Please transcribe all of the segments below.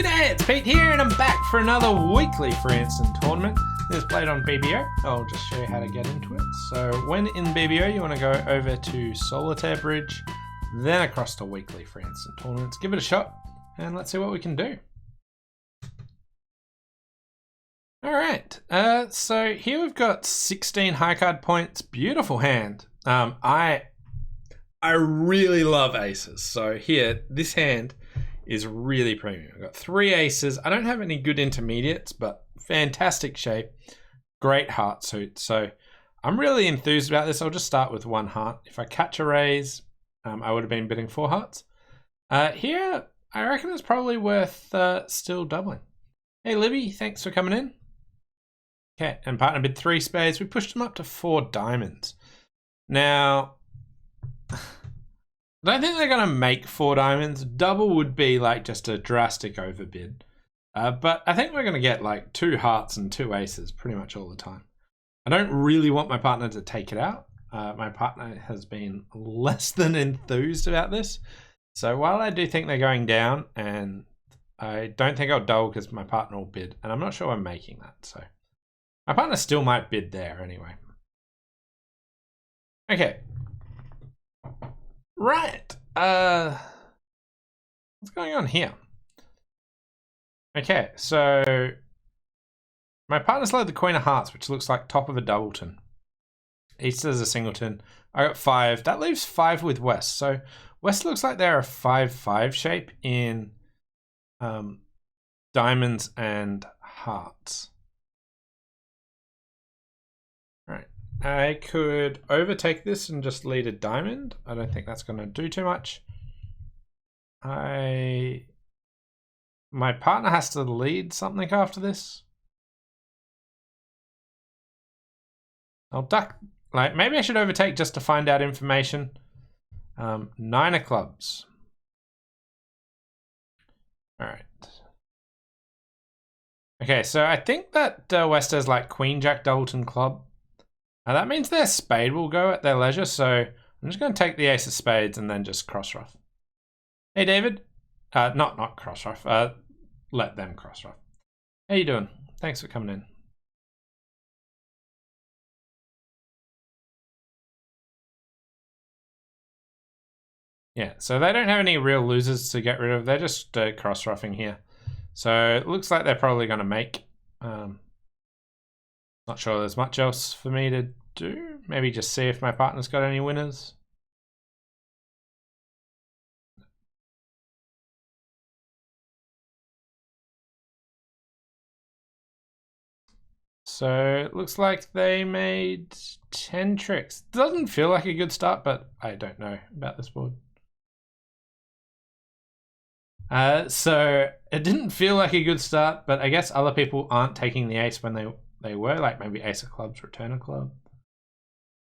G'day, it's Pete here and I'm back for another weekly free instant tournament. This is played on BBO. I'll just show you how to get into it. So when in BBO, you want to go over to Solitaire Bridge, then across to weekly free instant tournaments. Give it a shot and let's see what we can do. Alright, so here we've got 16 high card points. Beautiful hand. I really love aces. So here, this hand is really premium. I've got 3 aces. I don't have any good intermediates, but fantastic shape. Great heart suit. So I'm really enthused about this. I'll just start with 1 heart. If I catch a raise, I would have been bidding 4 hearts. Here, I reckon it's probably worth still doubling. Hey Libby, thanks for coming in. Okay, and partner bid 3 spades. We pushed them up to 4 diamonds. Now, I don't think they're going to make 4 diamonds. Double would be like just a drastic overbid. But I think we're going to get like 2 hearts and 2 aces pretty much all the time. I don't really want my partner to take it out. My partner has been less than enthused about this. So while I do think they're going down, and I don't think I'll double because my partner will bid, and I'm not sure I'm making that. So my partner still might bid there anyway. Okay. Right. What's going on here? Okay, so my partner's loaded the Queen of Hearts, which looks like top of a doubleton. East is a singleton. I got 5. That leaves 5 with West. So West looks like they're a 5-5 shape in diamonds and hearts. Right. I could overtake this and just lead a diamond. I don't think that's going to do too much. My partner has to lead something after this. I'll duck. Like, maybe I should overtake just to find out information. 9 of clubs. All right. Okay, so I think that West has like Queen Jack Doubleton club. Now that means their spade will go at their leisure, so I'm just going to take the ace of spades and then just cross ruff. Hey David, not cross ruff. Let them cross ruff. How you doing? Thanks for coming in. Yeah, so they don't have any real losers to get rid of. They're just cross ruffing here. So it looks like they're probably going to make. Not sure there's much else for me to do. Maybe just see if my partner's got any winners. So it looks like they made 10 tricks. Doesn't feel like a good start, but I don't know about this board. So it didn't feel like a good start, but I guess other people aren't taking the ace when they were, like maybe ace of clubs, return of club.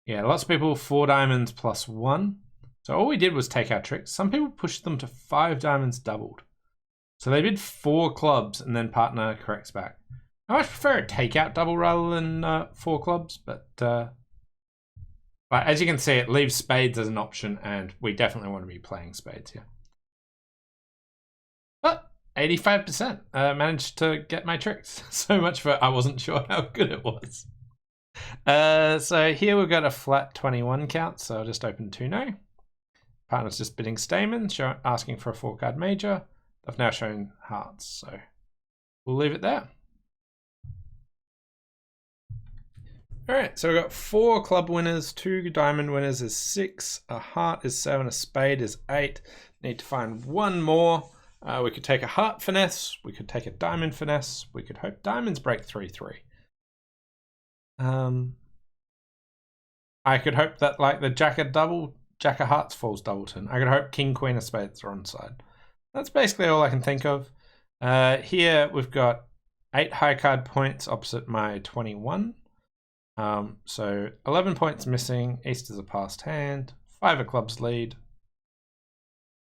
Yeah, lots of people 4 diamonds plus 1. So all we did was take our tricks. Some people pushed them to 5 diamonds doubled. So they did 4 clubs and then partner corrects back. I much prefer a takeout double rather than 4 clubs, but as you can see, it leaves spades as an option, and we definitely want to be playing spades here. But 85% managed to get my tricks. So much for I wasn't sure how good it was. So here we've got a flat 21 count, so I'll just open 2 now. Partner's just bidding Stamen, asking for a 4-card major. I've now shown hearts, so we'll leave it there. Alright, so we've got 4 club winners, 2 diamond winners is 6, a heart is 7, a spade is 8. Need to find 1 more. We could take a heart finesse, we could take a diamond finesse, we could hope diamonds break 3-3. I could hope that like the jack of hearts falls doubleton. I could hope king queen of spades are on side. That's basically all I can think of. Here we've got 8 high card points opposite my 21. So 11 points missing. East is a passed hand. 5 of clubs lead.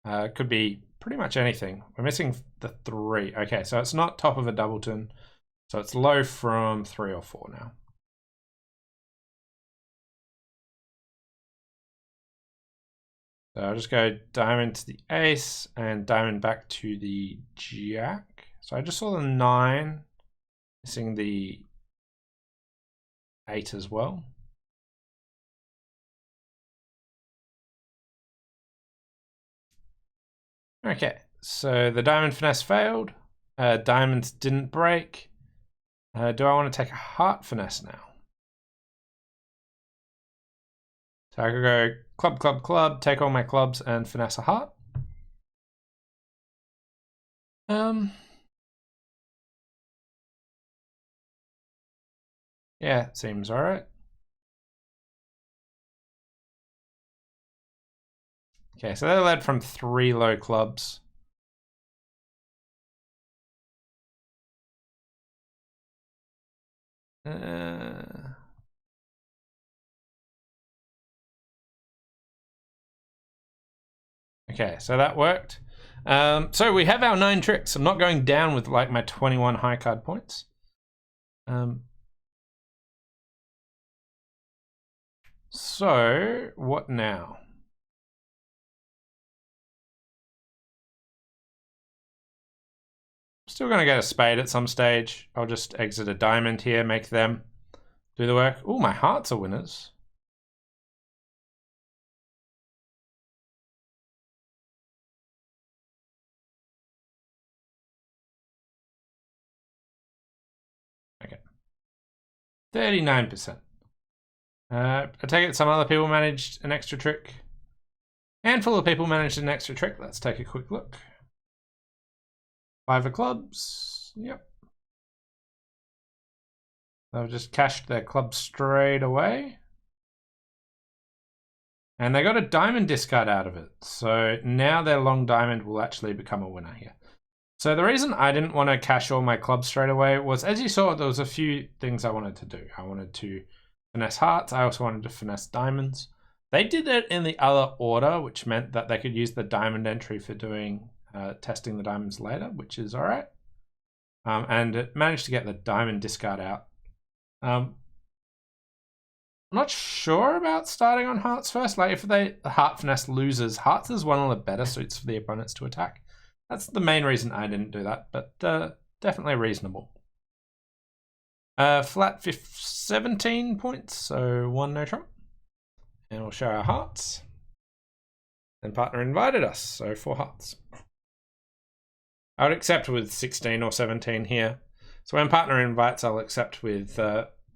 Could be pretty much anything. We're missing the 3. Okay, so it's not top of a doubleton. So it's low from 3 or 4 now. So I'll just go diamond to the ace and diamond back to the jack. so I just saw the 9, missing the 8 as well. Okay, so the diamond finesse failed. Diamonds didn't break. Do I want to take a heart finesse now? So I could go club, club, club, take all my clubs and finesse a heart. Yeah, seems all right. Okay, so they led from 3 low clubs. Okay, so that worked. So we have our 9 tricks. I'm not going down with like my 21 high card points. So what now? Still going to get a spade at some stage. I'll just exit a diamond here, make them do the work. Oh, my hearts are winners. Okay. 39%. I take it some other people managed an extra trick. Handful of people managed an extra trick. Let's take a quick look. 5 of clubs. Yep. They've just cashed their club straight away. And they got a diamond discard out of it. So now their long diamond will actually become a winner here. So the reason I didn't want to cash all my clubs straight away was, as you saw, there was a few things I wanted to do. I wanted to finesse hearts. I also wanted to finesse diamonds. They did it in the other order, which meant that they could use the diamond entry for doing testing the diamonds later, which is all right. And it managed to get the diamond discard out. I'm not sure about starting on hearts first. Like if the heart finesse loses, hearts is one of the better suits for the opponents to attack. That's the main reason I didn't do that, but definitely reasonable. Flat 17 points, so 1 no trump. And we'll show our hearts. And partner invited us, so 4 hearts. I would accept with 16 or 17 here. So when partner invites, I'll accept with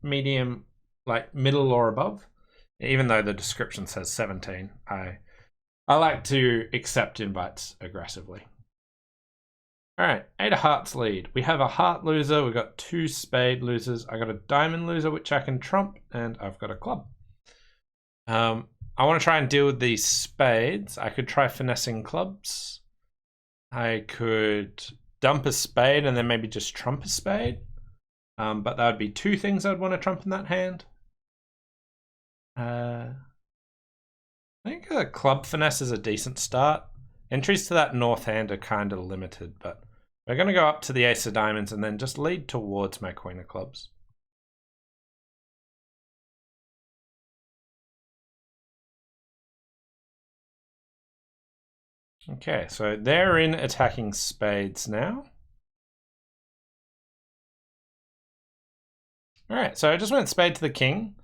medium, like middle or above. Even though the description says 17, I like to accept invites aggressively. All right, 8 of hearts lead. We have a heart loser. We've got 2 spade losers. I got a diamond loser, which I can trump, and I've got a club. I want to try and deal with these spades. I could try finessing clubs. I could dump a spade and then maybe just trump a spade. But that would be 2 things I'd want to trump in that hand. I think a club finesse is a decent start. Entries to that north hand are kind of limited, but we're going to go up to the ace of diamonds and then just lead towards my queen of clubs. Okay, so they're in attacking spades now. All right, so I just went spade to the king.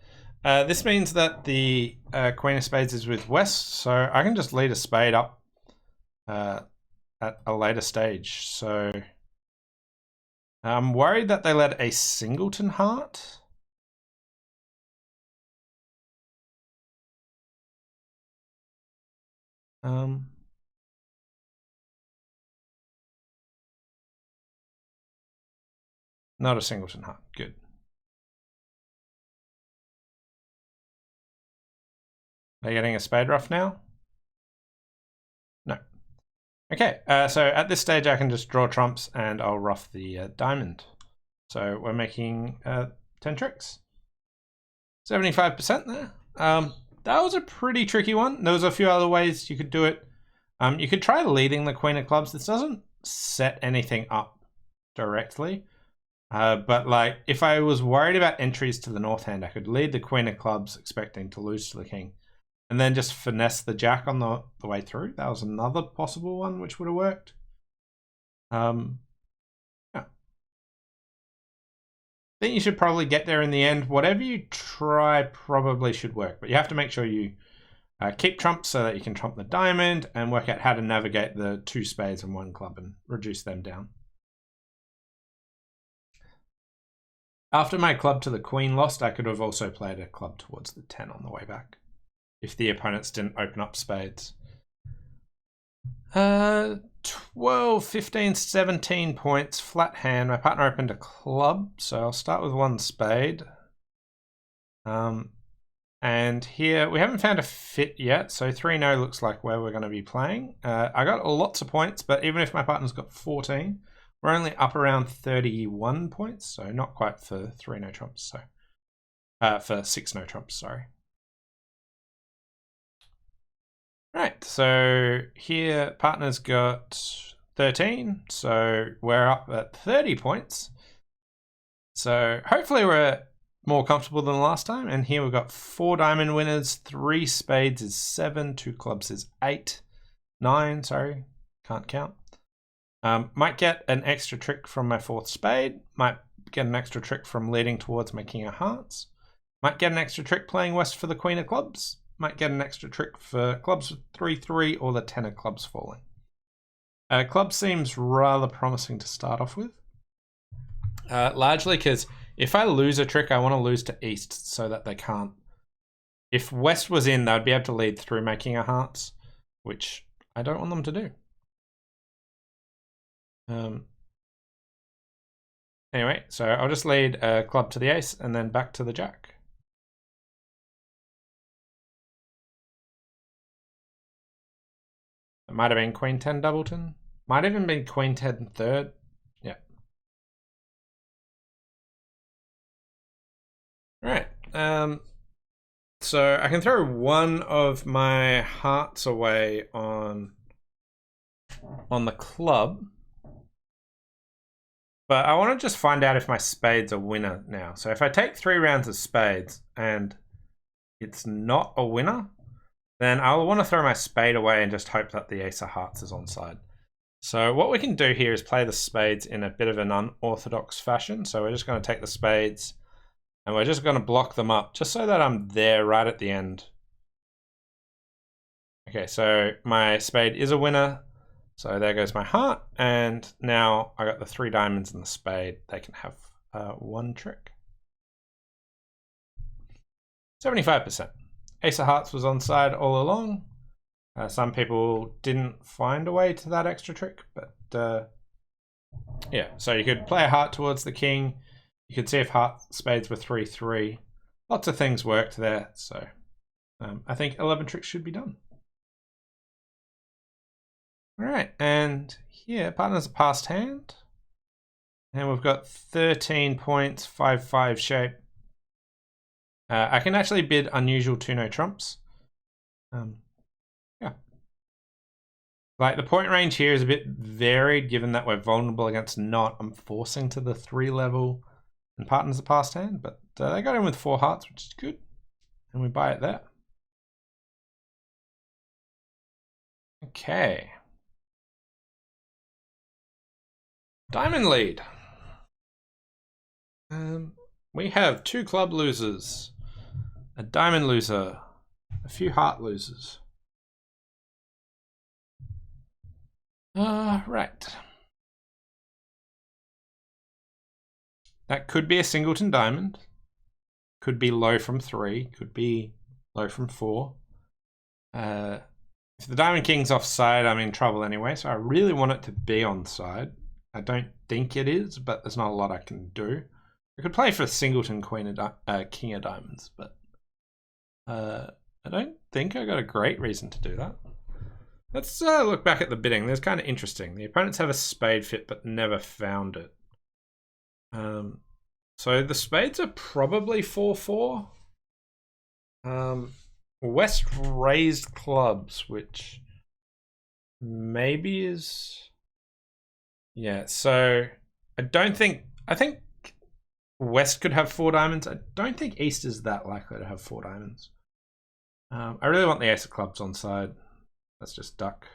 This means that the queen of spades is with west, so I can just lead a spade up at a later stage. So I'm worried that they led a singleton heart. Not a singleton heart. Good. Are they getting a spade ruff now? No. Okay, so at this stage I can just draw trumps and I'll ruff the diamond. So we're making 10 tricks. 75% there. That was a pretty tricky one. There was a few other ways you could do it. You could try leading the queen of clubs. This doesn't set anything up directly. But like if I was worried about entries to the north hand, I could lead the queen of clubs expecting to lose to the king. And then just finesse the jack on the way through. That was another possible one which would have worked. think you should probably get there in the end. Whatever you try probably should work, but you have to make sure you keep trumps so that you can trump the diamond and work out how to navigate the 2 spades and 1 club and reduce them down. After my club to the queen lost, I could have also played a club towards the 10 on the way back if the opponents didn't open up spades. 12, 15, 17 points, flat hand. My partner opened a club, so I'll start with 1 spade. And here, we haven't found a fit yet, so 3-0 looks like where we're going to be playing. I got lots of points, but even if my partner's got 14, we're only up around 31 points, so not quite for 3-no trumps, so for 6-no trumps, sorry. Right, so here partner's got 13, so we're up at 30 points. So hopefully we're more comfortable than last time. And here we've got 4 diamond winners, 3 spades is 7, 2 clubs is 8, 9, sorry, can't count. Might get an extra trick from my 4th spade, might get an extra trick from leading towards my king of hearts, might get an extra trick playing west for the queen of clubs, might get an extra trick for clubs with 3-3 or the 10 of clubs falling. Club seems rather promising to start off with, largely because if I lose a trick, I want to lose to east so that they can't. If west was in, they'd be able to lead through my king of hearts, which I don't want them to do. Anyway, so I'll just lead a club to the ace and then back to the jack. It might have been queen 10 doubleton. Might have even been queen 10 third. Yeah. All right. So I can throw one of my hearts away on the club. But I want to just find out if my spade's a winner now. So if I take 3 rounds of spades and it's not a winner, then I'll want to throw my spade away and just hope that the ace of hearts is onside. So what we can do here is play the spades in a bit of an unorthodox fashion. So we're just going to take the spades and we're just going to block them up just so that I'm there right at the end. Okay, so my spade is a winner. So there goes my heart, and now I got the 3 diamonds and the spade. They can have 1 trick. 75%. Ace of hearts was onside all along. Some people didn't find a way to that extra trick, but yeah. So you could play a heart towards the king. You could see if spades were 3-3. Lots of things worked there. So I think 11 tricks should be done. All right, and here, partner's a passed hand. And we've got 13 points, 5-5 shape. I can actually bid unusual 2-no trumps. Yeah. Like the point range here is a bit varied given that we're vulnerable against not. I'm forcing to the 3 level and partner's a passed hand, but they got in with 4 hearts, which is good. And we buy it there. Okay. Diamond lead. We have 2 club losers, a diamond loser, a few heart losers. Right. That could be a singleton diamond. Could be low from 3. Could be low from 4. If the diamond king's offside, I'm in trouble anyway, so I really want it to be onside. I don't think it is, but there's not a lot I can do. I could play for singleton queen of king of diamonds, but I don't think I got a great reason to do that. Let's look back at the bidding. That's kind of interesting. The opponents have a spade fit, but never found it. So the spades are probably 4-4. West raised clubs, which maybe is... Yeah, so I think West could have 4 diamonds. I don't think East is that likely to have 4 diamonds. I really want the ace of clubs on side. Let's just duck.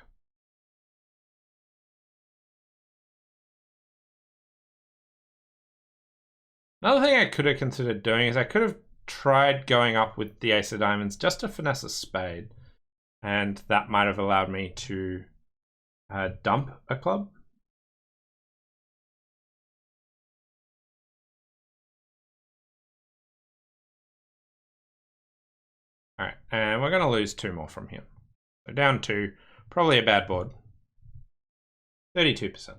Another thing I could have considered doing is I could have tried going up with the ace of diamonds just to finesse a spade. And that might have allowed me to dump a club. All right, and we're going to lose 2 more from here. So down 2, probably a bad board. 32%.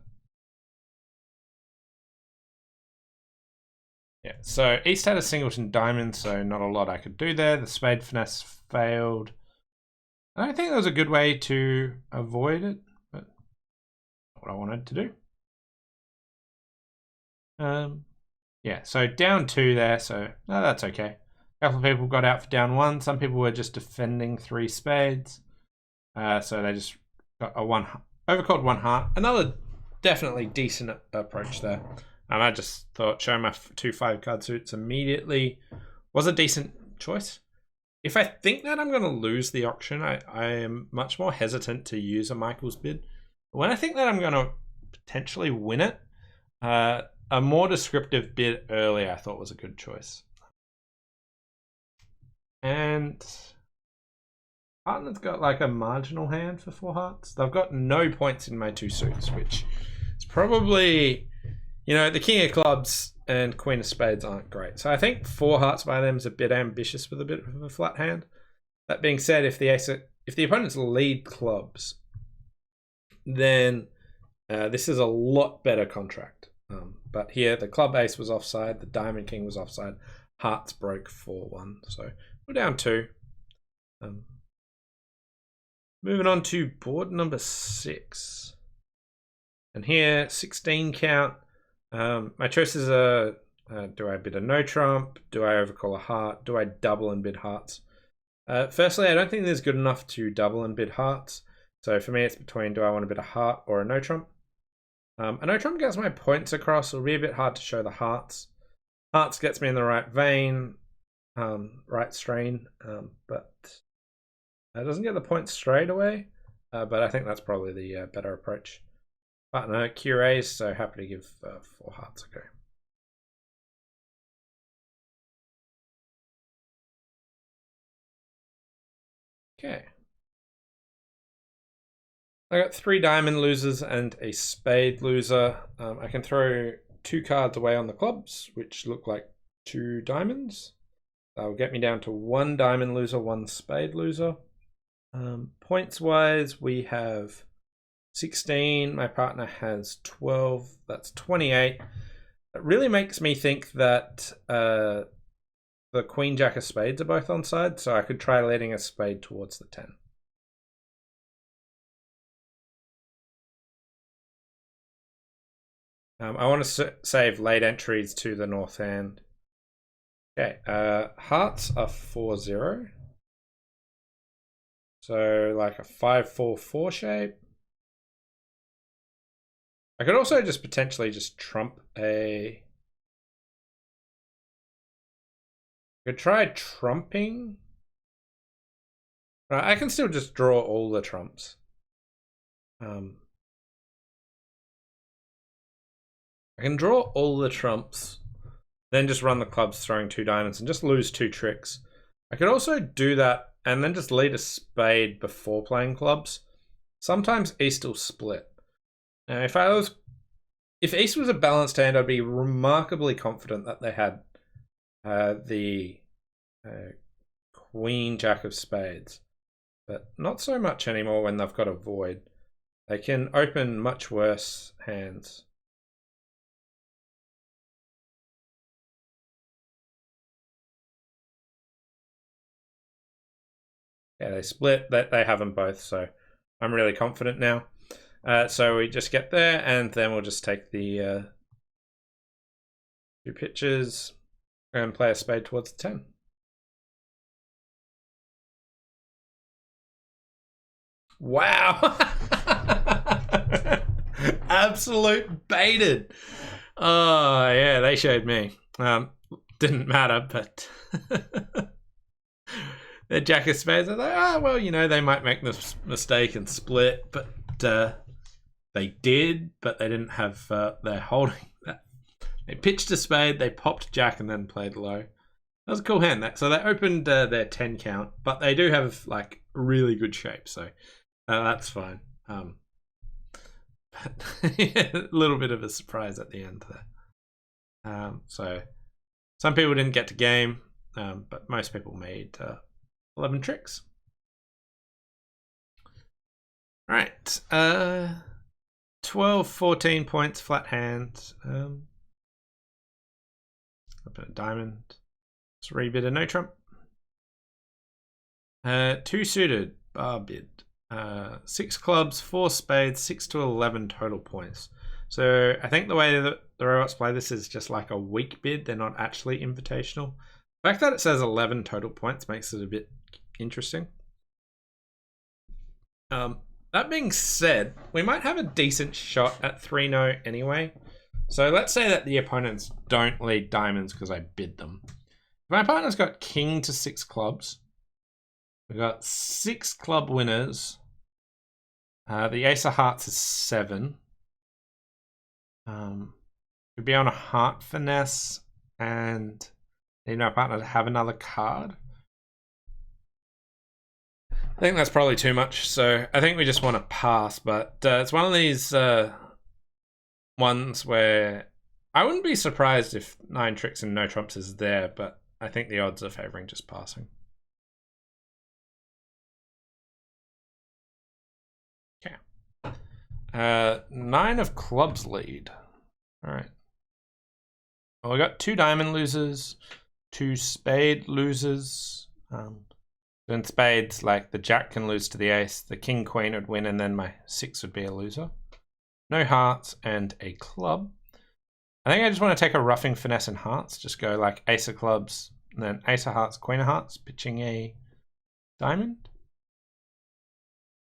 Yeah, so East had a singleton diamond, so not a lot I could do there. The spade finesse failed. I don't think there was a good way to avoid it, but what I wanted to do. Yeah, so down 2 there, so no, that's okay. A couple of people got out for down 1. Some people were just defending 3 spades. So they just got a overcalled 1 heart. Another definitely decent approach there. I just thought showing my 2 5-card suits immediately was a decent choice. If I think that I'm going to lose the auction, I am much more hesitant to use a Michael's bid. But when I think that I'm going to potentially win it, a more descriptive bid early I thought was a good choice. And partner's got like a marginal hand for 4 hearts. They've got no points in my 2 suits, which is probably, you know, the king of clubs and queen of spades aren't great. So I think 4 hearts by them is a bit ambitious with a bit of a flat hand. That being said, if the opponent's lead clubs, then this is a lot better contract. But here the club ace was offside, the diamond king was offside, hearts broke 4-1. So we're down 2. Moving on to board number 6. And here, 16 count. My choices are, do I bid a no trump? Do I overcall a heart? Do I double and bid hearts? Firstly, I don't think there's good enough to double and bid hearts. So for me, it's between do I want to bid a heart or a no trump? A no trump gets my points across. It'll be a bit hard to show the hearts. Hearts gets me in the right vein, right strain, but it doesn't get the points straight away. But I think that's probably the better approach. Partner curates, so happy to give 4 hearts a go. Okay. I got 3 diamond losers and a spade loser. I can throw 2 cards away on the clubs, which look like 2 diamonds. That will get me down to 1 diamond loser, 1 spade loser. Points wise, we have 16. My partner has 12. That's 28. It really makes me think that the queen jack of spades are both on side, so I could try letting a spade towards the 10. I want to save late entries to the north hand. Okay, hearts are 4-0. So like a 5-4-4 shape. I could also just potentially just trump a... I could try trumping. I can still just draw all the trumps. I can draw all the trumps, then just run the clubs throwing 2 diamonds and just lose 2 tricks. I could also do that and then just lead a spade before playing clubs. Sometimes East will split. Now, if East was a balanced hand, I'd be remarkably confident that they had the queen jack of spades, but not so much anymore when they've got a void. They can open much worse hands. Yeah, they split. They have them both, so I'm really confident now. So we just get there, and then we'll just take the 2 pitches and play a spade towards the 10. Wow! Absolute baited. Oh, yeah, they showed me. Didn't matter, but... The jack of spades are like, oh, well, you know, they might make this mistake and split, but they did, but they didn't have, they're holding that. They pitched a spade, they popped jack, and then played low. That was a cool hand. So they opened their 10 count, but they do have like really good shape, so that's fine. But a little bit of a surprise at the end there. So some people didn't get to game, but most people made 11 tricks. All right, 12, 14 points, flat hand. A bit of diamond. 3 bid of no trump. 2 suited, bar bid. 6 clubs, 4 spades, 6 to 11 total points. So I think the way that the robots play this is just like a weak bid. They're not actually invitational. The fact that it says 11 total points makes it a bit interesting. That being said, we might have a decent shot at 3-0 anyway. So let's say that the opponents don't lead diamonds because I bid them. If my partner's got king to 6 clubs, we've got 6 club winners. The ace of hearts is 7. Could be on a heart finesse and need my partner to have another card. I think that's probably too much, so I think we just want to pass, but it's one of these ones where I wouldn't be surprised if 9 tricks and no trumps is there, but I think the odds are favoring just passing. Okay. 9 of clubs lead. All right. Well, we got 2 diamond losers, 2 spade losers. In spades, like the jack can lose to the ace, the king queen would win, and then my 6 would be a loser. No hearts and a club. I think I just want to take a roughing finesse in hearts. Just go like ace of clubs, and then ace of hearts, queen of hearts, pitching a diamond.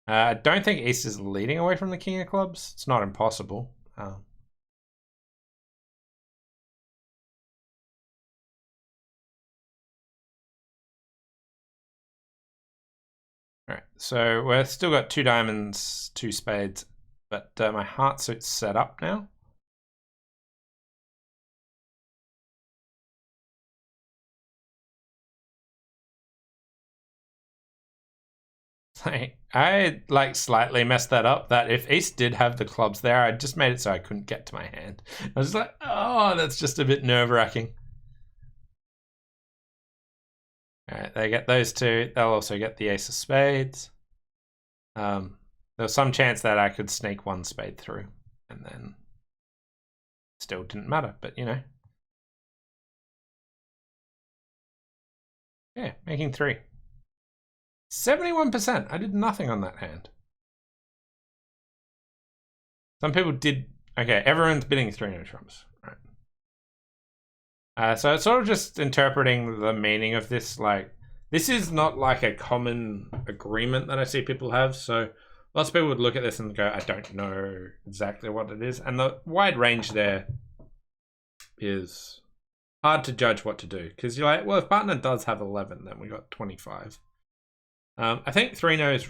I don't think ace is leading away from the king of clubs. It's not impossible. All right, so we've still got 2 diamonds, 2 spades, but my heart suit's set up now. I like slightly messed that up, that if ace did have the clubs there, I just made it so I couldn't get to my hand. I was like, oh, that's just a bit nerve-wracking. All right, they get those 2. They'll also get the ace of spades. There's some chance that I could sneak 1 spade through, and then still didn't matter, but you know. Yeah, making 3. 71%. I did nothing on that hand. Some people did. Okay, everyone's bidding 3 no trumps. Right. So it's sort of just interpreting the meaning of this. Like, this is not like a common agreement that I see people have. So lots of people would look at this and go, I don't know exactly what it is. And the wide range there is hard to judge what to do. Because you're like, well, if partner does have 11, then we got 25. I think 3-0 is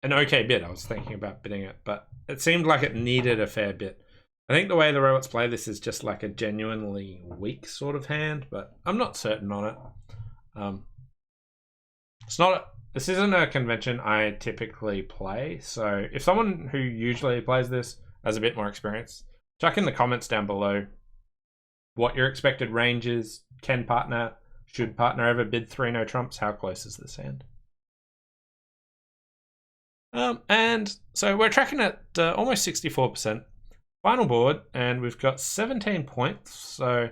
an okay bid. I was thinking about bidding it, but it seemed like it needed a fair bit. I think the way the robots play this is just like a genuinely weak sort of hand, but I'm not certain on it. This isn't a convention I typically play, so if someone who usually plays this has a bit more experience, chuck in the comments down below what your expected range is. Should partner ever bid 3 no trumps? How close is this hand? And so we're tracking at almost 64%. Final board, and we've got 17 points. So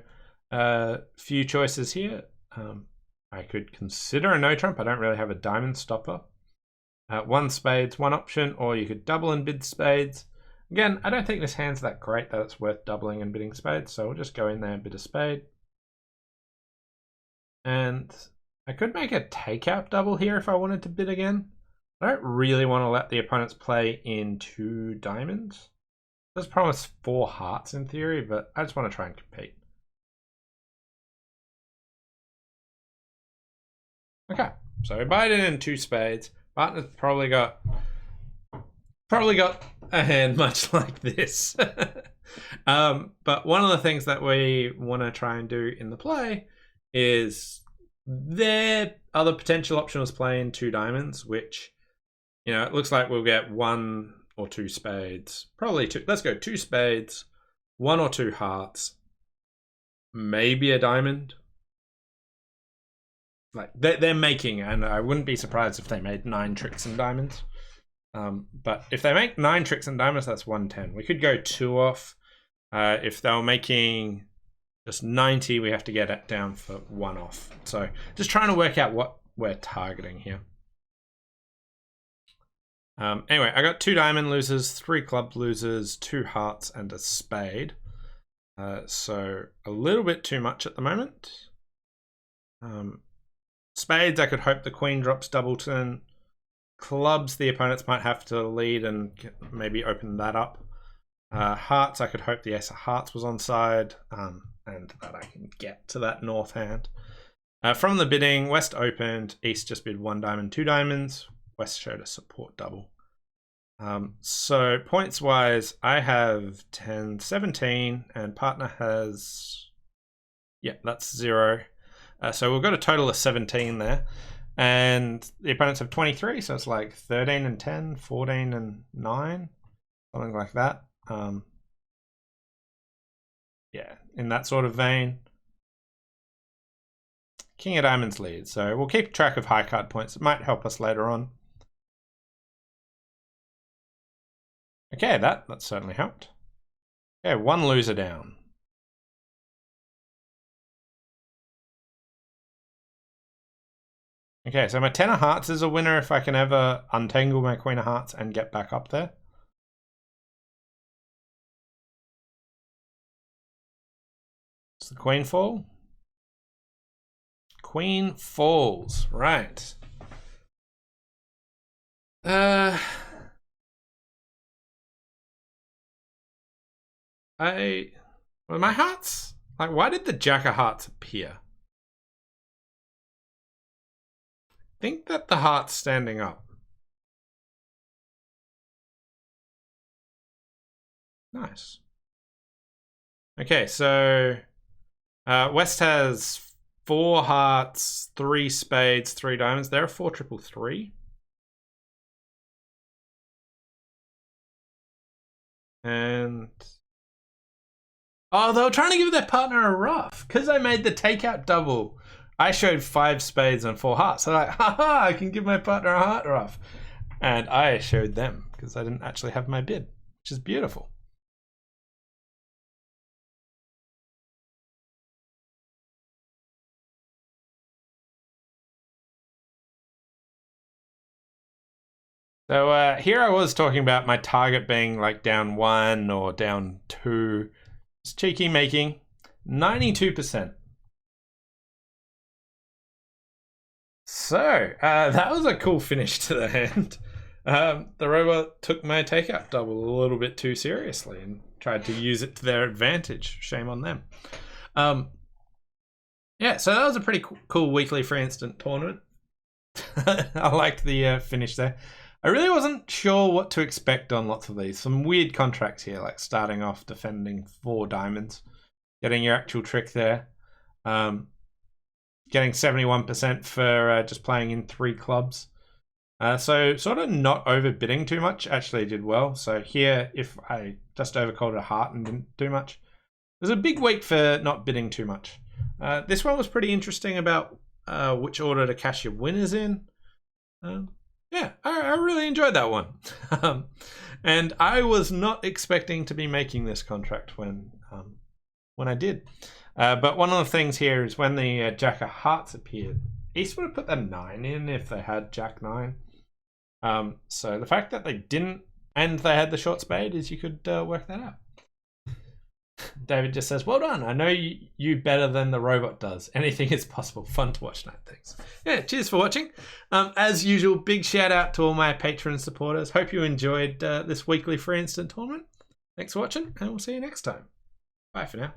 few choices here. I could consider a no trump. I don't really have a diamond stopper. 1 spades, 1 option, or you could double and bid spades. Again, I don't think this hand's that great that it's worth doubling and bidding spades, so we'll just go in there and bid a spade. And I could make a takeout double here if I wanted to bid again. I don't really want to let the opponents play in 2 diamonds. Does promise 4 hearts in theory, but I just want to try and compete. Okay, so we buyed in 2 spades. Partner's probably got a hand much like this. But one of the things that we want to try and do in the play is there are the potential options playing 2 diamonds, which, you know, it looks like we'll get 1 or 2 spades. Probably 2. Let's go 2 spades, 1 or 2 hearts, maybe a diamond. Like they're making, and I wouldn't be surprised if they made 9 tricks and diamonds. But if they make 9 tricks and diamonds, that's 110. We could go 2 off. If they were making just 90, we have to get it down for 1 off. So just trying to work out what we're targeting here. Anyway, I got 2 diamond losers, 3 club losers, 2 hearts, and a spade. So a little bit too much at the moment. Spades, I could hope the queen drops doubleton. Clubs, the opponents might have to lead and maybe open that up. Hearts, I could hope the ace of hearts was on side, and that I can get to that north hand. From the bidding, West opened, East just bid 1 diamond, 2 diamonds. West showed a support double. So points wise, I have 10, 17, and partner has, yeah, that's 0. So we've got a total of 17 there. And the opponents have 23, so it's like 13 and 10, 14 and 9, something like that. Yeah, in that sort of vein. King of diamonds leads, so we'll keep track of high card points. It might help us later on. Okay, that certainly helped. Okay, 1 loser down. Okay, so my 10 of hearts is a winner if I can ever untangle my queen of hearts and get back up there. Does the queen fall? Queen falls, right. Well, my hearts, like, why did the jack of hearts appear? I think that the heart's standing up. Nice. Okay, so West has 4 hearts, 3 spades, 3 diamonds. There are 4 triple 3. And oh, they were trying to give their partner a rough because I made the takeout double. I showed 5 spades and 4 hearts. So like, haha, I can give my partner a heart rough. And I showed them because I didn't actually have my bid, which is beautiful. So here I was talking about my target being like down 1 or down 2. It's cheeky making 92%. So that was a cool finish to the hand. The robot took my takeout double a little bit too seriously and tried to use it to their advantage. Shame on them. Yeah, so that was a pretty cool weekly free instant tournament. I liked the finish there. I really wasn't sure what to expect on lots of these. Some weird contracts here, like starting off defending 4 diamonds, getting your actual trick there, getting 71% for just playing in 3 clubs. So sort of not overbidding too much actually did well. So here, if I just overcalled a heart and didn't do much, it was a big week for not bidding too much. This one was pretty interesting about which order to cash your winners in. Yeah, I really enjoyed that one. And I was not expecting to be making this contract when I did. But one of the things here is when the Jack of Hearts appeared, East would have put the 9 in if they had Jack 9. So the fact that they didn't and they had the short spade is you could work that out. David just says, well done. I know you better than the robot does. Anything is possible. Fun to watch tonight. Thanks. Yeah, cheers for watching. As usual, big shout out to all my Patreon supporters. Hope you enjoyed this weekly free instant tournament. Thanks for watching, and we'll see you next time. Bye for now.